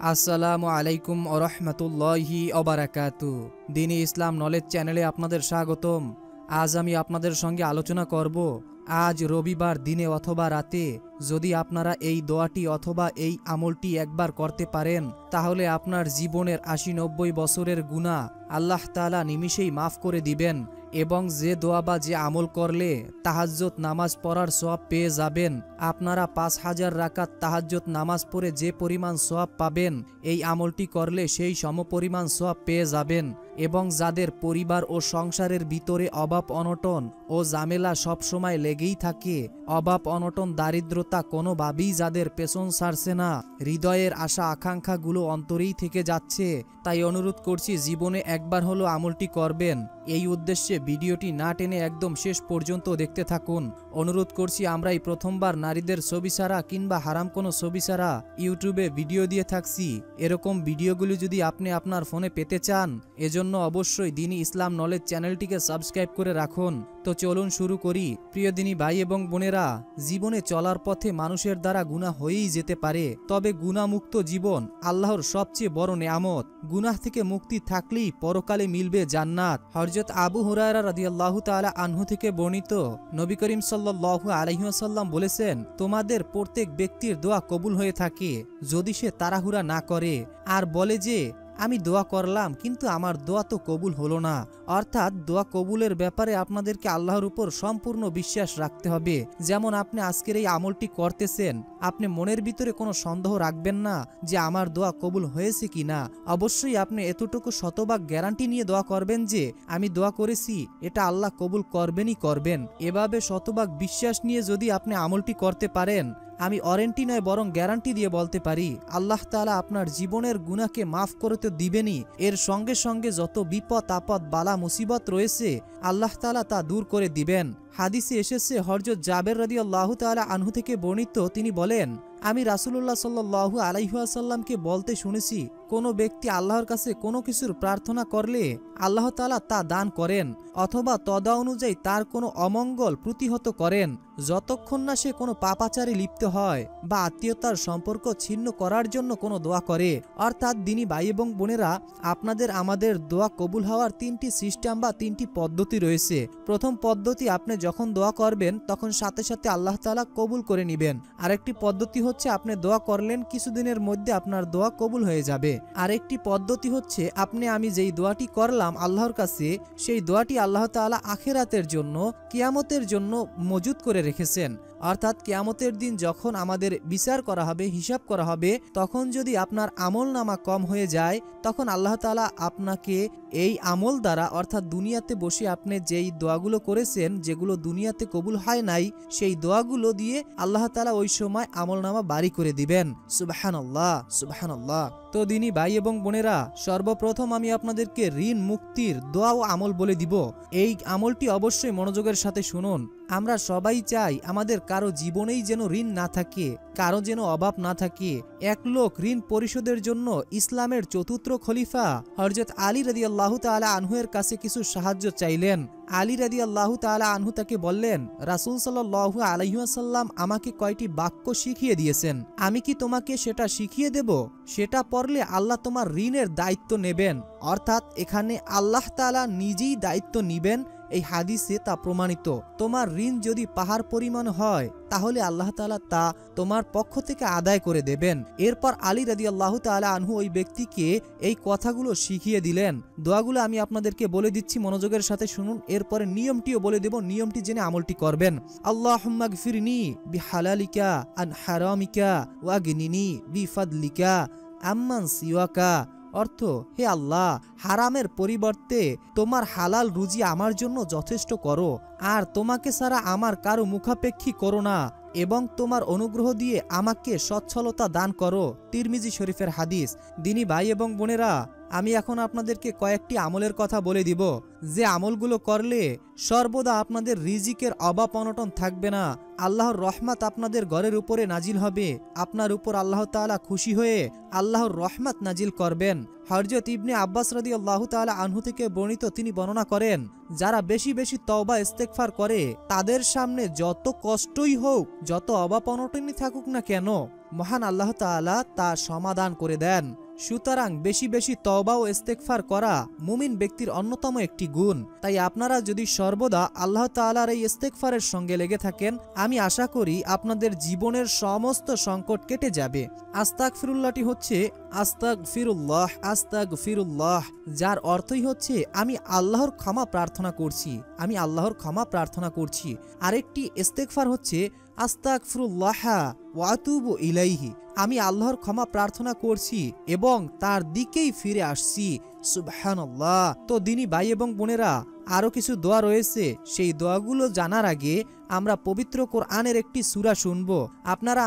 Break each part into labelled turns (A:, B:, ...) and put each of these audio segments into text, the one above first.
A: আসসালামু আলাইকুম ওরহমতুল্লাহি ওবারাকাতু। দ্বীনি ইসলাম নলেজ চ্যানেলে আপনাদের স্বাগতম। আজ আমি আপনাদের সঙ্গে আলোচনা করব, আজ রবিবার দিনে অথবা রাতে যদি আপনারা এই দোয়াটি অথবা এই আমলটি একবার করতে পারেন, তাহলে আপনার জীবনের ৮০-৯০ বছরের গুনাহ আল্লাহ তাআলা নিমিষেই মাফ করে দিবেন এবং যে দোয়া বা যে আমল করলে তাহাজ্জুদ নামাজ পড়ার সওয়াব পেয়ে যাবেন, আপনারা ৫,০০০ রাকাত তাহাজ্জুদ নামাজ পড়ে যে পরিমাণ সওয়াব পাবেন, এই আমলটি করলে সেই সমপরিমাণ সওয়াব পেয়ে যাবেন। এবং যাদের পরিবার ও সংসারের ভিতরে অভাব অনটন ও ঝামেলা সবসময় লেগেই থাকে, অভাব অনটন দারিদ্রতা কোনোভাবেই যাদের পেছন ছাড়ছে না, হৃদয়ের আশা আকাঙ্ক্ষাগুলো অন্তরেই থেকে যাচ্ছে, তাই অনুরোধ করছি জীবনে একবার হলো আমলটি করবেন। এই উদ্দেশ্যে ভিডিওটি না টেনে একদম শেষ পর্যন্ত দেখতে থাকুন। অনুরোধ করছি, আমরাই প্রথমবার নারীদের ছবি ছাড়া কিংবা হারাম কোনো ছবি ছাড়া ইউটিউবে ভিডিও দিয়ে থাকছি। এরকম ভিডিওগুলি যদি আপনি আপনার ফোনে পেতে চান, এজন্য অবশ্যই দ্বীনি ইসলাম নলেজ চ্যানেলটিকে সাবস্ক্রাইব করে রাখুন। তো চলুন শুরু করি। প্রিয় দ্বীনি ভাই এবং বোনেরা, জীবনে চলার পথে মানুষের দ্বারা গুনাহ হয়েই যেতে পারে, তবে গুনাহমুক্ত জীবন আল্লাহর সবচেয়ে বড় নেয়ামত। গুনাহ থেকে মুক্তি থাকলেই পরকালে মিলবে জান্নাত। হযরত আবু হুরায়রা রাদিয়াল্লাহু তাআলা আনহু থেকে বর্ণিত, নবী করিম সাল্লাল্লাহু আলাইহি ওয়াসাল্লাম বলেছেন, তোমাদের প্রত্যেক ব্যক্তির দোয়া কবুল হয়ে থাকে যদি সে তাড়াহুড়া না করে আর বলে যে আমি দোয়া করলাম কিন্তু আমার দোয়া তো কবুল হলো না। অর্থাৎ দোয়া কবুলের ব্যাপারে আপনাদেরকে আল্লাহর উপর সম্পূর্ণ বিশ্বাস রাখতে হবে। যেমন আপনি আজকের এই আমলটি করতেছেন, আপনি মনের ভিতরে কোনো সন্দেহ রাখবেন না যে আমার দোয়া কবুল হয়েছে কি না। অবশ্যই আপনি এতটুকু শতভাগ গ্যারান্টি নিয়ে দোয়া করবেন যে আমি দোয়া করেছি, এটা আল্লাহ কবুল করবেনই করবেন। এভাবে শতভাগ বিশ্বাস নিয়ে যদি আপনি আমলটি করতে পারেন, আমি ওয়ারেন্টি নয় বরং গ্যারান্টি দিয়ে বলতে পারি, আল্লাহ তাআলা আপনার জীবনের গুনাহকে মাফ করে তো দিবেনই, এর সঙ্গে সঙ্গে যত বিপদ আপদ বালা মুসিবত রয়েছে আল্লাহ তাআলা তা দূর করে দিবেন। হাদিসে এসেছে, হযরত জাবের রাদিয়াল্লাহু তাআলা আনহু থেকে বর্ণিত, তিনি বলেন, আমি রাসূলুল্লাহ সাল্লাল্লাহু আলাইহি ওয়াসাল্লামকে বলতে শুনেছি, কোনো ব্যক্তি আল্লাহর কাছে কোনো কিছুর প্রার্থনা করলে আল্লাহ তাআলা তা দান করেন অথবা তদা অনুযায়ী তার কোনো অমঙ্গল প্রতিহত করেন, যতক্ষণ না সে কোনো পাপাচারে লিপ্ত হয় বা আত্মীয়তার সম্পর্ক ছিন্ন করার জন্য কোনো দোয়া করে। অর্থাৎ দ্বীনি ভাই এবং বোনেরা, আপনাদের আমাদের দোয়া কবুল হওয়ার 3টি সিস্টেম বা 3টি পদ্ধতি রয়েছে। প্রথম পদ্ধতি, আপনি যখন দোয়া করবেন তখন সাথে সাথে আল্লাহ তাআলা কবুল করে নেবেন। আরেকটি পদ্ধতি হচ্ছে, আপনি দোয়া করলেন কিছুদিনের মধ্যে আপনার দোয়া কবুল হয়ে যাবে। আরেকটি পদ্ধতি হচ্ছে, আমি যেই দোয়াটি করলাম আল্লাহর কাছে, সেই দোয়াটি আল্লাহ তাআলা আখিরাতের জন্য, কিয়ামতের জন্য মজুদ করে রেখেছেন। অর্থাৎ কিয়ামতের দিন যখন আমাদের বিচার করা হবে, হিসাব করা হবে, তখন যদি আপনার আমল নামা কম হয়ে যায়, তখন আল্লাহ তাআলা আপনাকে এই আমল দ্বারা, অর্থাৎ দুনিয়াতে বসে আপনি যেই দোয়াগুলো করেছেন, যেগুলো দুনিয়াতে কবুল হয় নাই, সেই দোয়াগুলো দিয়ে আল্লাহ তাআলা ওই সময় আমল নামা বাড়ি করে দিবেন। সুবহানাল্লাহ, সুবহানাল্লাহ। তো দ্বীনি ভাই এবং বোনেরা, সর্বপ্রথম আমি আপনাদেরকে ঋণ মুক্তির দোয়া ও আমল বলে দিব। এই আমলটি অবশ্যই মনোযোগের সাথে শুনুন। আমরা সবাই চাই আমাদের কারো জীবনেই যেন ঋণ না থাকে, কারো যেন অভাব না থাকে। এক লোক ঋণ পরিশোধের জন্য ইসলামের চতুর্থ খলিফা হযরত আলী রাদিয়াল্লাহু তাআলা আনহুর কাছে কিছু সাহায্য চাইলেন। আলী রাদিয়াল্লাহু তাআলা আনহু তাকে বললেন, রাসূল সাল্লাল্লাহু আলাইহি ওয়াসাল্লাম আমাকে কয়টি বাক্য শিখিয়ে দিয়েছেন, আমি কি তোমাকে সেটা শিখিয়ে দেব? সেটা পড়লে আল্লাহ তোমার ঋণের দায়িত্ব নেবেন। অর্থাৎ এখানে আল্লাহ তাআলা নিজেই দায়িত্ব নিবেন। এই হাদিসে তা প্রমাণিত। তোমার ঋণ যদি পাহাড় পরিমাণ হয়, তাহলে আল্লাহ তাআলা তা তোমার পক্ষ থেকে আদায় করে দেবেন। এরপর আলী রাদিয়াল্লাহু তাআলা আনহু ওই ব্যক্তিকে এই কথাগুলো শিখিয়ে দিলেন। দোয়াগুলো আমি আপনাদেরকে বলে দিচ্ছি, মনোযোগের সাথে শুনুন। এরপরে নিয়মটিও বলে দেব, নিয়মটি জেনে আমলটি করবেন। আল্লাহুম্মা গফিরনি বিহালালিকা আন হারামিকা ওয়াগনিনি বিফাদলিকা আম্মান সিওয়াকা। অর্থ, হে আল্লাহ, হারামের পরিবর্তে তোমার হালাল রুজি আমার জন্য যথেষ্ট করো, আর তোমাকে ছাড়া আমার কারো মুখাপেক্ষী করো না, এবং তোমার অনুগ্রহ দিয়ে আমাকে সচ্ছলতা দান করো। তিরমিজি শরীফের হাদিস। দ্বীনি ভাই এবং বোনেরা, আমি এখন আপনাদেরকে কয়েকটি আমলের কথা বলে দিব, যে আমলগুলো করলে সর্বদা আপনাদের রিজিকের অভাব অনটন থাকবে না, আল্লাহর রহমত আপনাদের ঘরের উপরে নাজিল হবে, আপনার উপর আল্লাহ তাআলা খুশি হয়ে আল্লাহর রহমত নাজিল করবেন। হযরত ইবনে আব্বাস রাদিয়াল্লাহু তাআলা আনহু থেকে বর্ণিত, তিনি বর্ণনা করেন, যারা বেশি বেশি তওবা ইস্তেগফার করে, তাদের সামনে যত কষ্টই হোক, যত অভাব অনটনই থাকুক না কেন, মহান আল্লাহ তাআলা তা সমাধান করে দেন। সুতরাং বেশি বেশি তওবা ও ইস্তেগফার করা মুমিন ব্যক্তির অন্যতম একটি গুণ। তাই আপনারা যদি সর্বদা আল্লাহ তাআলার এই ইস্তেগফারের সঙ্গে লেগে থাকেন, আমি আশা করি আপনাদের জীবনের সমস্ত সংকট কেটে যাবে। আস্তাগফিরুল্লাহটি হচ্ছে আস্তাগফিরুল্লাহ আস্তাগফিরুল্লাহ, যার অর্থই হচ্ছে আমি আল্লাহর ক্ষমা প্রার্থনা করছি, আমি আল্লাহর ক্ষমা প্রার্থনা করছি। আরেকটি ইস্তেগফার হচ্ছে আস্তাগফিরুল্লাহ ওয়া আতুবু ইলাইহি, আমি আল্লাহর ক্ষমা প্রার্থনা করছি এবং তার দিকেই ফিরে আসছি। সুবহানাল্লাহ। তো দিনী ভাই এবং বোনেরা, আরও কিছু দোয়া রয়েছে। সেই দোয়াগুলো জানার আগে আমরা পবিত্র কোরআনের একটি সূরা শুনব।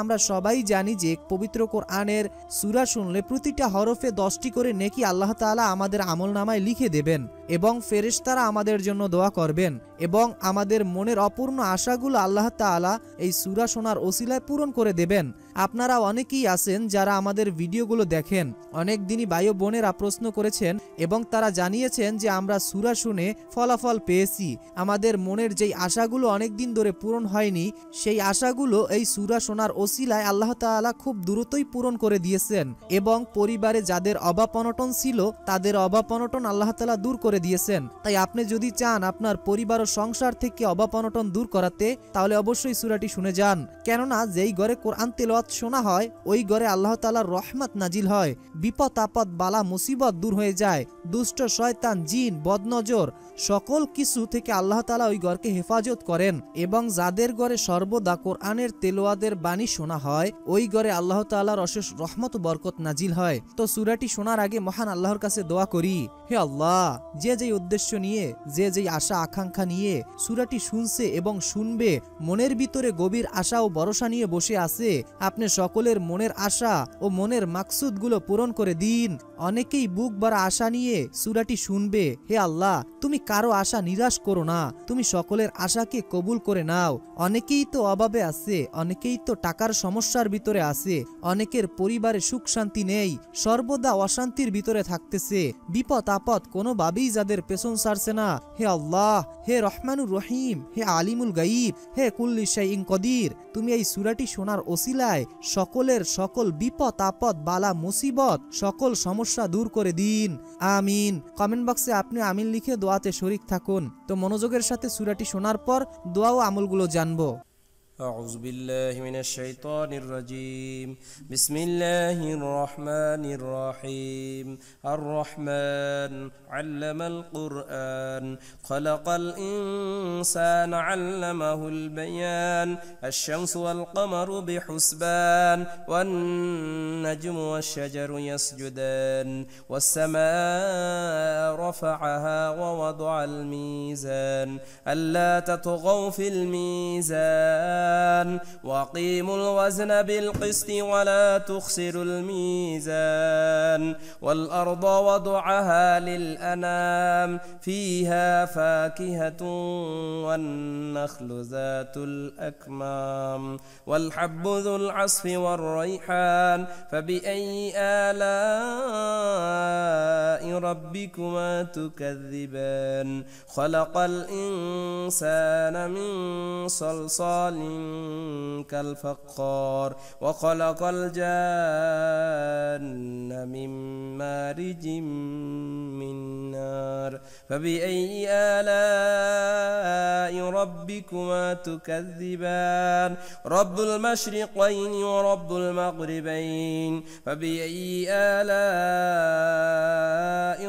A: আমরা সবাই জানি যে পবিত্র কোরআনের সূরা শুনলে প্রতিটা হরফে 10টি করে নেকি আল্লাহ তাআলা আমাদের আমলনামায় লিখে দেবেন এবং ফেরেশতারা আমাদের জন্য দোয়া করবেন এবং আমাদের মনের অপূর্ণ আশাগুলো আল্লাহ তাআলা এই সূরা শোনার ওসিলায় পূরণ করে দেবেন। আপনারা অনেকেই আছেন যারা আমাদের ভিডিওগুলো দেখেন। অনেক দিনই ভাই ও বোনেরা প্রশ্ন করেছেন এবং তারা জানিয়েছেন যে আমরা সূরা শুনে ফলাফল পেয়েছি। আমাদের মনের যেই আশাগুলো অনেক দিন ধরে পূরণ হয়নি, সেই আশাগুলো এই সূরা শোনার ওসিলায় আল্লাহ তাআলা খুব দ্রুতই পূরণ করে দিয়েছেন এবং পরিবারে যাদের অভাব অনটন ছিল তাদের অভাব অনটন আল্লাহ তাআলা দূর করে দিয়েছেন। তাই আপনি যদি চান আপনার পরিবার ও সংসার থেকে অভাব অনটন দূর করাতে, তাহলে অবশ্যই সূরাটি শুনে যান। কেননা যেই ঘরে কোরআন তেলাওয়াত শোনা হয় ওই ঘরে আল্লাহ তাআলার রহমত নাজিল হয়, বিপদ আপদ বালা মুসিবত দূর হয়ে যায়, দুষ্ট শয়তান জিন বদনজর সকল কিছু থেকে আল্লাহ তাআলা ওই ঘরকে হেফাজত করেন এবং যাদের ঘরে সর্বদা কোরআনের তেলাওয়াতের বাণী শোনা হয় ওই ঘরে আল্লাহ তাআলার অশেষ রহমত ও বরকত নাজিল হয়। তো সূরাটি শোনার আগে মহান আল্লাহর কাছে দোয়া করি, হে আল্লাহ, যে যেই উদ্দেশ্য নিয়ে, যে যেই আশা আকাঙ্ক্ষা নিয়ে সূরাটি শুনছে এবং শুনবে, মনের ভিতরে গভীর আশা ও ভরসা নিয়ে বসে আছে, আপনি সকলের মনের আশা ও মনের মাকসুদগুলো পূরণ করে দিন। অনেকেই বুক ভরা আশা নিয়ে সূরাটি শুনবে। হে আল্লাহ, তুমি কারো আশা নিরাশ করো না, তুমি সকলের আশাকে কবুল করে নাও। অনেকেই তো অভাবে আছে, অনেকেই তো টাকার সমস্যার ভিতরে আছে, অনেকের পরিবারে সুখ শান্তি নেই, সর্বদা অশান্তির ভিতরে থাকতেছে, বিপদ আপদ কোনোভাবেই যাদের পেছন ছাড়ছে না। হে আল্লাহ, হে রহমানুর রহিম, হে আলিমুল গাইব, হে কুল্লি শাইইন কদির, তুমি এই সূরাটি শোনার ওসিলায় সকলের সকল বিপদ আপদ বালা মুসিবত সকল সমস্যা দূর করে দিন। আমিন। কমেন্ট বক্সে আপনি আমিন লিখে দোয়াতে শরীক থাকুন। তো মনোযোগের সাথে সূরাটি শোনার পর দোয়া ও আমলগুলো জানবো।
B: أعوذ بالله من الشيطان الرجيم. بسم الله الرحمن الرحيم. الرحمن علم القرآن خلق الإنسان علمه البيان. الشمس والقمر بحسبان والنجم والشجر يسجدان والسماء رفعها ووضع الميزان ألا تطغوا في الميزان وأقيموا الوزن بالقسط ولا تخسروا الميزان والأرض وضعها للأنام فيها فاكهة والنخل ذات الأكمام والحب ذو العصف والريحان فبأي آلاء ربكما تكذبان خلق الإنسان من صلصال كالفخار وخلق الجان من مارج من نار فبأي آلاء ربكما تكذبان رب المشرقين ورب المغربين فبأي آلاء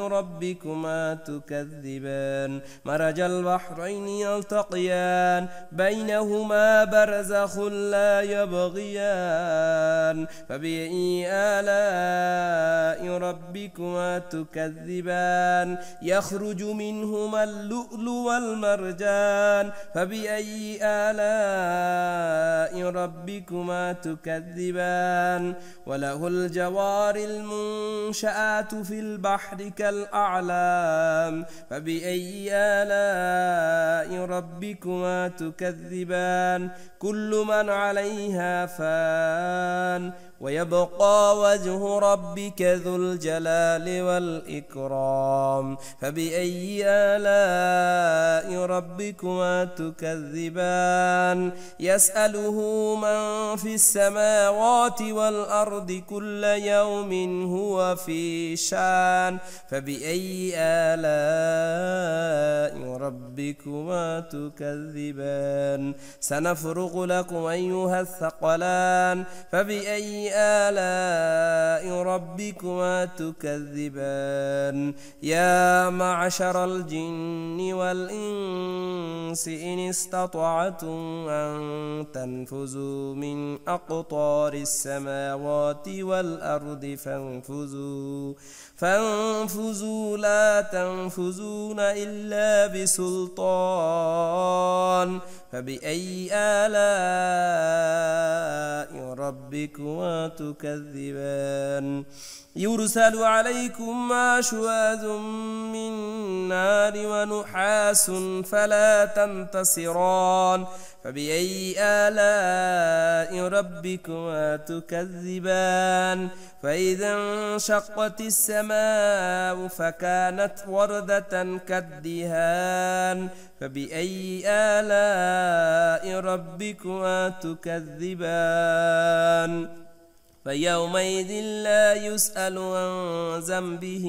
B: ربكما تكذبان مرج البحرين يلتقيان بينهما برزخ لا يبغيان فبأي آلاء ربكما تكذبان يخرج منهما اللؤلؤ والمرجان فبأي آلاء ربكما تكذبان وله الجوار المنشآت في البحر كالأعلام فبأي آلاء ربكما تكذبان كل من عليها فان ويبقى وجه ربك ذو الجلال والإكرام فبأي آلاء ربكما تكذبان يسأله من في السماوات والأرض كل يوم هو في شان فبأي آلاء ربكما تكذبان سنفرغ لكم أيها الثقلان فبأي آلاء ربكما تكذبان يا معشر الجن والإنس إن استطعتم أن تنفذوا من أقطار السماوات والأرض فانفذوا لا تنفذون إلا بسلطان فبأي آلاء ربكما تكذبان يرسل عليكم شواذ من نار ونحاس فلا تنتصران فبأي آلاء ربكما تكذبان فإذا انشقت السماء فكانت وردة كالدهان فبأي آلاء ربكما تكذبان فيومئذ لا يسأل عن ذنبه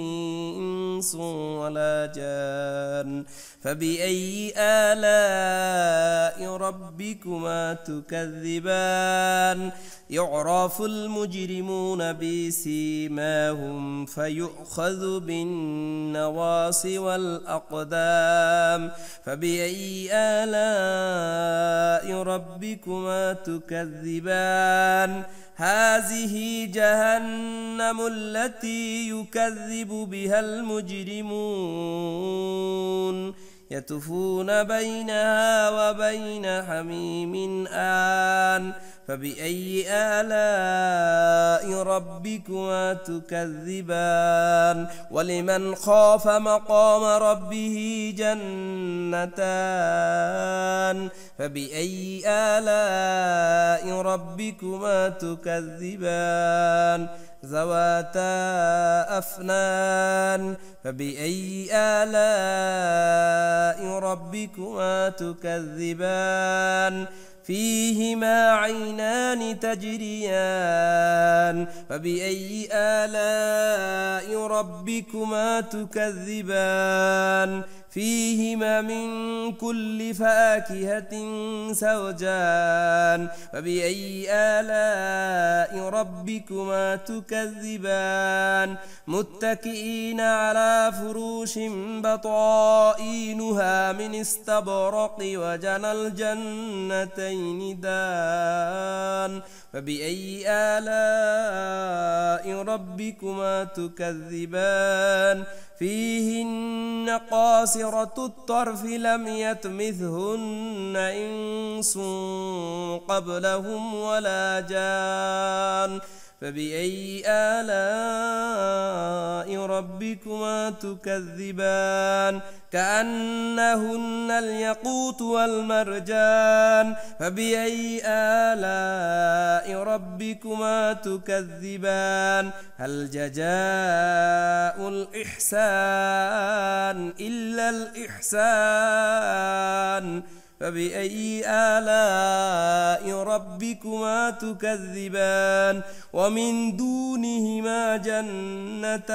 B: إنس ولا جان فبأي آلاء ربكما تكذبان يعرف المجرمون بسيماهم فيؤخذ بالنواصي والأقدام فبأي آلاء ربكما تكذبان هذه جهنم التي يكذب بها المجرمون يطوفون بينها وبين حميم آن فبأي آلاء ربكما تكذبان ولمن خاف مقام ربه جنتان فبأي آلاء ربكما تكذبان ذواتا أفنان فبأي آلاء ربكما تكذبان فيهما عينان تجريان فبأي آلاء ربكما تكذبان فيهما من كل فاكهة زوجان فبأي آلاء ربكما تكذبان متكئين على فروش بطائنها من استبرق وجنى الجنتين دان فبأي آلاء ربكما تكذبان فيهن قاصرة الطرف لم يطمثهن إنس قبلهم ولا جان فبأي آلاء ربكما تكذبان كأنهن الياقوت والمرجان فبأي آلاء ربكما تكذبان هل جزاء الإحسان إلا الإحسان فبأي آلاء ربكما تكذبان ومن دونهما جنتان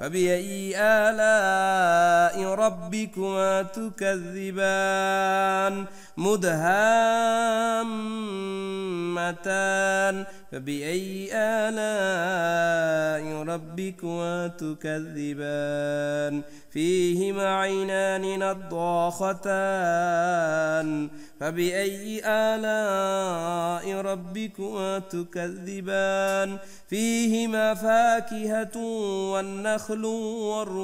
B: فبأي آلاء ربكما تكذبان مدهامتان فبأي آلاء ربكما تكذبان فيهما عينان نضاختان فبأي آلاء ربكما تكذبان فيهما فاكهة والنخل والرمان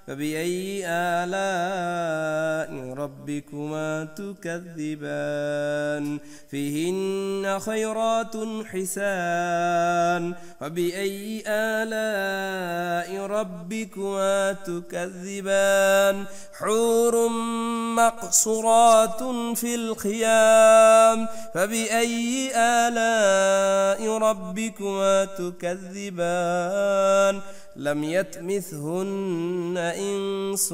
B: فبأي آلاء ربكما تكذبان فيهن خيرات حسان فبأي آلاء ربكما تكذبان حور مقصورات خيرات في الخيام فبأي آلاء ربكما تكذبان لم يطمثهن إنس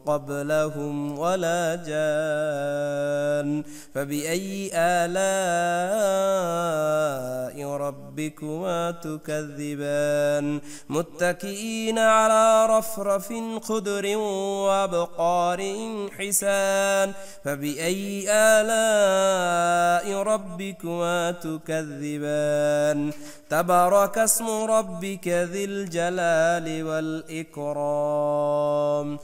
B: قبلهم ولا جان فبأي آلاء ربكما تكذبان متكئين على رفرف خضر وأبقار حسان فبأي آلاء ربكما تكذبان تبارك اسم ربك ذي الجلال والإكرام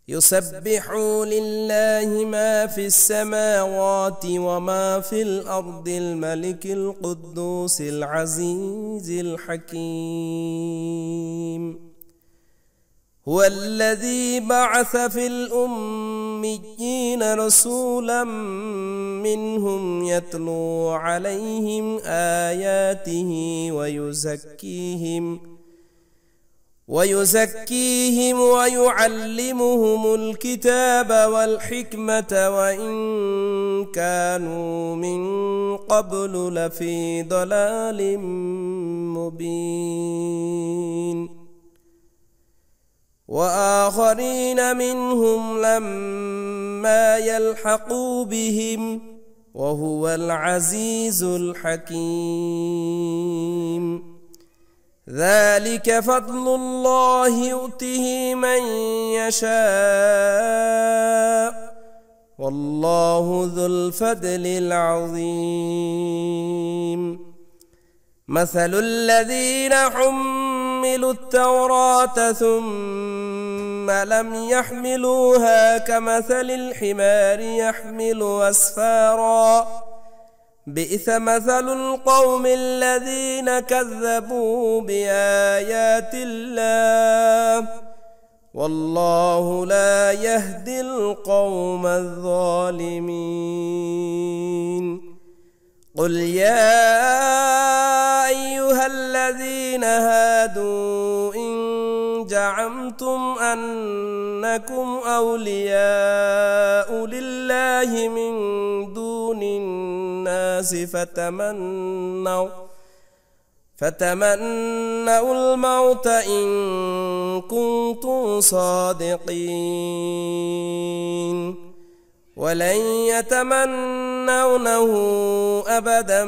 B: يسبح لله ما في السماوات وما في الأرض الملك القدوس العزيز الحكيم هو الذي بعث في الأميين رسولا منهم يتلو عليهم آياته ويزكيهم ويعلمهم الكتاب والحكمة وإن كانوا من قبل لفي ضلال مبين وآخرين منهم لما يلحقوا بهم وهو العزيز الحكيم ذلك فضل الله يؤتيه من يشاء والله ذو الفضل العظيم مثل الذين حملوا التوراة ثم لم يحملوها كمثل الحمار يحمل أسفارا بئس مثل القوم الذين كذبوا بآيات الله والله لا يهدي القوم الظالمين قل يا أيها الذين هادوا إن زعمتم أنكم أولياء لله من دون الناس فتمنوا الموت إن كنتم صادقين ولن يتمنونه أبدا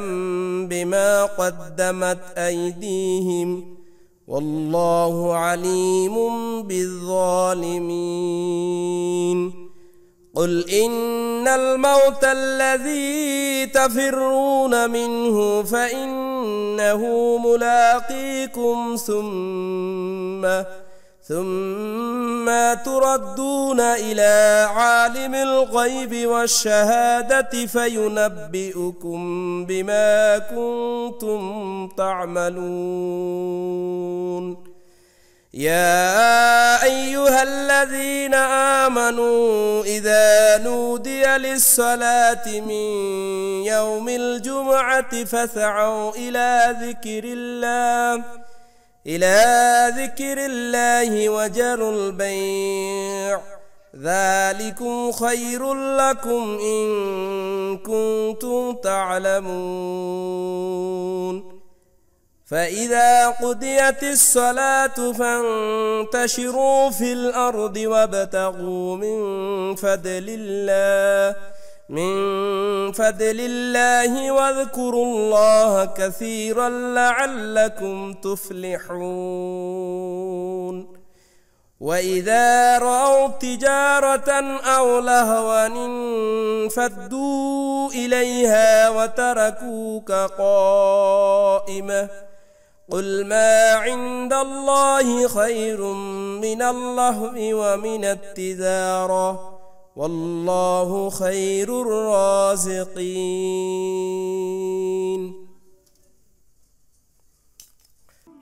B: بما قدمت أيديهم والله عليم بالظالمين قل إن الموت الذي تفرون منه فإنه ملاقيكم ثم تردون إلى عالم الغيب والشهادة فينبئكم بما كنتم تعملون يا أيها الذين آمنوا إذا نودي للصلاة من يوم الجمعة فاسعوا إلى ذكر الله وذروا البيع ذلكم خير لكم إن كنتم تعلمون فإذا قضيت الصلاة فانتشروا في الأرض وابتغوا من فضل الله واذكروا الله كثيرا لعلكم تفلحون وإذا رأوا تجارة أو لهوا انفضوا إليها وتركوك قائمة قل ما عند الله خير من اللهو ومن التجارة والله خير الرازقين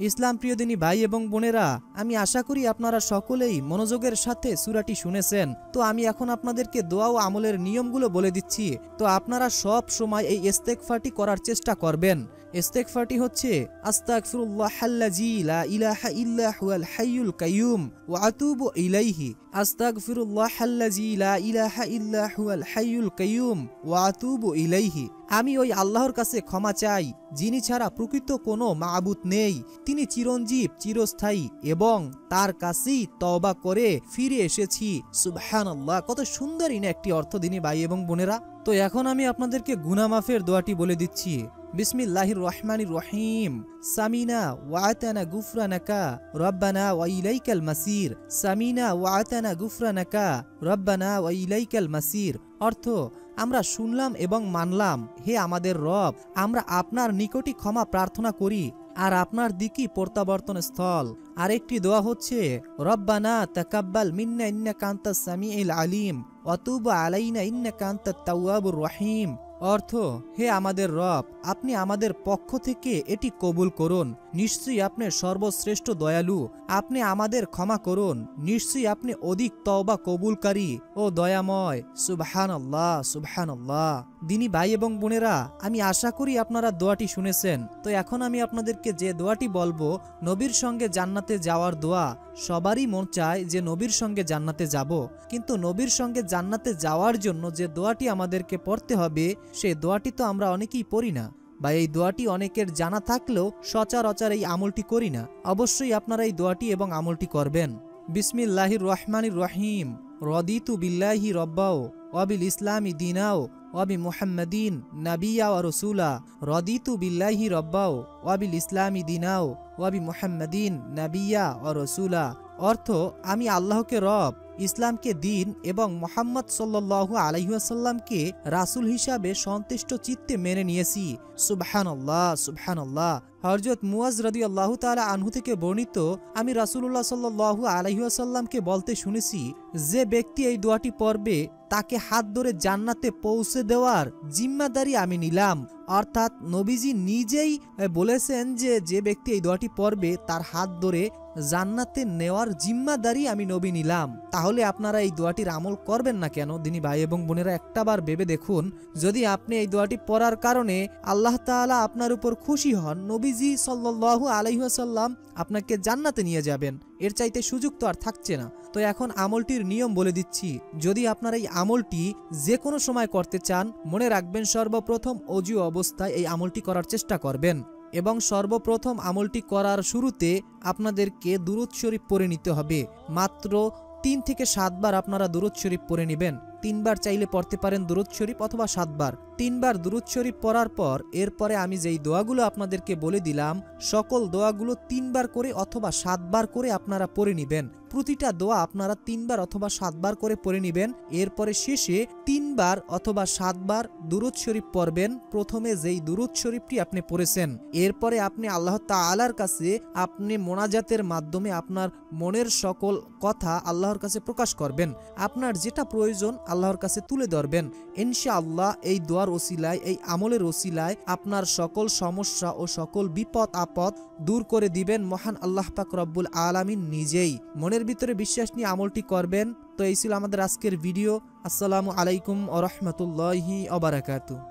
A: ইসলাম প্রিয় দিনী ভাই এবং বোনেরা, আমি আশা করি আপনারা সকলেই মনোযোগের সাথে সূরাটি শুনেছেন। তো আমি এখন আপনাদেরকে দোয়া ও আমলের নিয়মগুলো বলে দিচ্ছি। তো আপনারা সব সময় এই ইস্তেগফারটি করার চেষ্টা করবেন ইস্তেগফারটি হচ্ছে আস্তাগফিরুল্লাহাল্লাযী লা ইলাহা ইল্লা হুয়াল হাইয়ুল কাইয়ুম ওয়া আতুবু ইলাইহি। আস্তাগফিরুল্লাহাল্লাযী লা ইলাহা ইল্লা হুয়াল হাইয়ুল কাইয়ুম ওয়া আতুবু ইলাইহি। আমি ওই আল্লাহর কাছে ক্ষমা চাই যিনি ছাড়া প্রকৃত কোনো মাবুদ নেই, তিনি চিরঞ্জীব চিরস্থায়ী এবং তার কাছেই তওবা করে ফিরে এসেছি। সুবহানাল্লাহ, কত সুন্দর ইনি একটি অর্থ দিনী ভাই এবং বোনেরা। তো এখন আমি আপনাদেরকে গুনাহ মাফের দোয়াটি বলে দিচ্ছি। বিসমিল্লাহির রহমানির রহিম। সামিনা ওয়া আতানা গুফরানাকা রব্বানা ওয়া ইলাইকাল মাসির। সামিনা ওয়া আতানা গুফরানাকা রব্বানা ওয়া ইলাইকাল মাসির। অর্থ, আমরা শুনলাম এবং মানলাম, হে আমাদের রব, আমরা আপনার নিকটই ক্ষমা প্রার্থনা করি আর আপনার দিকই প্রত্যাবর্তন স্থল। আরেকটি দোয়া হচ্ছে রব্বানা তাকাব্বাল মিন্না ইন্নাকা আনতাস সামিউল আলিম ওয়া তুব আলাইনা ইন্নাকা আনতাত তাওয়াবুর রহিম। অর্থ, হে আমাদের রব, আপনি আমাদের পক্ষ থেকে এটি কবুল করুন, নিশ্চয়ই আপনি সর্বশ্রেষ্ঠ দয়ালু, আপনি আমাদের ক্ষমা করুন, নিশ্চয়ই আপনি অধিক তওবা কবুলকারী ও দয়াময়। সুবহানাল্লাহ, সুবহানাল্লাহ। দিনী ভাই এবং বোনেরা, আমি আশা করি আপনারা দোয়াটি শুনেছেন। তো এখন আমি আপনাদেরকে যে দোয়াটি বলবো, নবীর সঙ্গে জান্নাতে যাওয়ার দোয়া। সবারই মন চায় যে নবীর সঙ্গে জান্নাতে যাব, কিন্তু নবীর সঙ্গে জান্নাতে যাওয়ার জন্য যে দোয়াটি আমাদেরকে পড়তে হবে, সেই দোয়াটি তো আমরা অনেকেই পড়ি না, বা এই দোয়াটি অনেকের জানা থাকলেও সচরাচর এই আমলটি করি না। অবশ্যই আপনারা এই দোয়াটি এবং আমলটি করবেন। বিসমিল্লাহির রহমানির রহিম। রদিতু বিল্লাহি রব্বাও ওয়া বিল ইসলামি দীনাও ওয়া বি মুহাম্মাদিন নাবিয়্যা ওয়া রাসূলা। রদিতু বিল্লাহি রব্বাও ওয়া বিল ইসলামি দীনাও ওয়া বি মুহাম্মাদিন নাবিয়্যা ওয়া রাসূলা। অর্থ, আমি আল্লাহকে রব, ইসলামকে দিন এবং মুহাম্মদ সাল্লাল্লাহু আলাইহি ওয়াসাল্লামকে রাসূল হিসাবে সন্তুষ্ট চিত্তে মেনে নিয়েছি। সুবহানাল্লাহ, সুবহানাল্লাহ। হযরত মুয়াজ রাদিয়াল্লাহু তাআলা আনহু থেকে বর্ণিত, আমি রাসূলুল্লাহ সাল্লাল্লাহু আলাইহি ওয়াসাল্লামকে বলতে শুনেছি, যে ব্যক্তি এই দোয়াটি পড়বে তাকে হাত ধরে জান্নাতে পৌঁছে দেওয়ার জিম্মাদারি আমি নিলাম। অর্থাৎ নবীজি নিজেই বলেছেন যে যে ব্যক্তি এই দোয়াটি পড়বে তার হাত ধরে জান্নাতে নেওয়ার জিম্মাদারি আমি নবী নিলাম। তাহলে আপনারা এই দোয়াটির আমল করবেন না কেন? দিনী ভাই এবং বোনেরা, একটাবার ভেবে দেখুন, যদি আপনি এই দোয়াটি পড়ার কারণে আল্লাহ তাআলা আপনার উপর খুশি হন, নবীজি সাল্লাল্লাহু আলাইহি ওয়াসাল্লাম আপনাকে জান্নাতে নিয়ে যাবেন, এর চাইতে সুযোগ তো আর থাকছে না। তো এখন আমলটির নিয়ম বলে দিচ্ছি। যদি আপনারা এই আমলটি যে কোনো সময় করতে চান, মনে রাখবেন সর্বপ্রথম অজু অবস্থায় এই আমলটি করার চেষ্টা করবেন এবং সর্বপ্রথম আমলটি করার শুরুতে আপনাদেরকে দুরূদ শরীফ পড়ে নিতে হবে। মাত্র 3 থেকে 7 বার আপনারা দুরূদ শরীফ পড়ে নেবেন। 3 বার চাইলে পড়তে পারেন দুরূদ শরীফ, অথবা 7 বার। 3 বার দুরূদ শরীফ পড়ার পর এরপরে আমি যেই দোয়াগুলো আপনাদেরকে বলে দিলাম, সকল দোয়াগুলো 3 বার করে অথবা 7 বার করে আপনারা পড়ে নেবেন। প্রতিটা দোয়া আপনারা 3 বার অথবা 7 বার করে পড়ে নেবেন। এরপরে শেষে 3 বার অথবা 7 বার দুরূদ শরীফ পড়বেন, প্রথমে যেই দুরূদ শরীফটি আপনি পড়েছেন। এরপরে আপনি আল্লাহ তাআলার কাছে আপনি মোনাজাতের মাধ্যমে আপনার মনের সকল কথা আল্লাহর কাছে প্রকাশ করবেন। আপনার যেটা প্রয়োজন আল্লাহর কাছে তুলে ধরবেন। ইনশাআল্লাহ এই দোয়ার ওসিলায়, এই আমলের ওসিলায় আপনার সকল সমস্যা ও সকল বিপদ আপদ দূর করে দিবেন মহান আল্লাহ পাক রব্বুল আলামিন নিজেই। মনের ভিতরে বিশ্বাস নিয়ে আমলটি করবেন। তো এই ছিল আমাদের আজকের ভিডিও। আসসালামু আলাইকুম ওয়া রাহমাতুল্লাহি ওয়া বারাকাতুহু।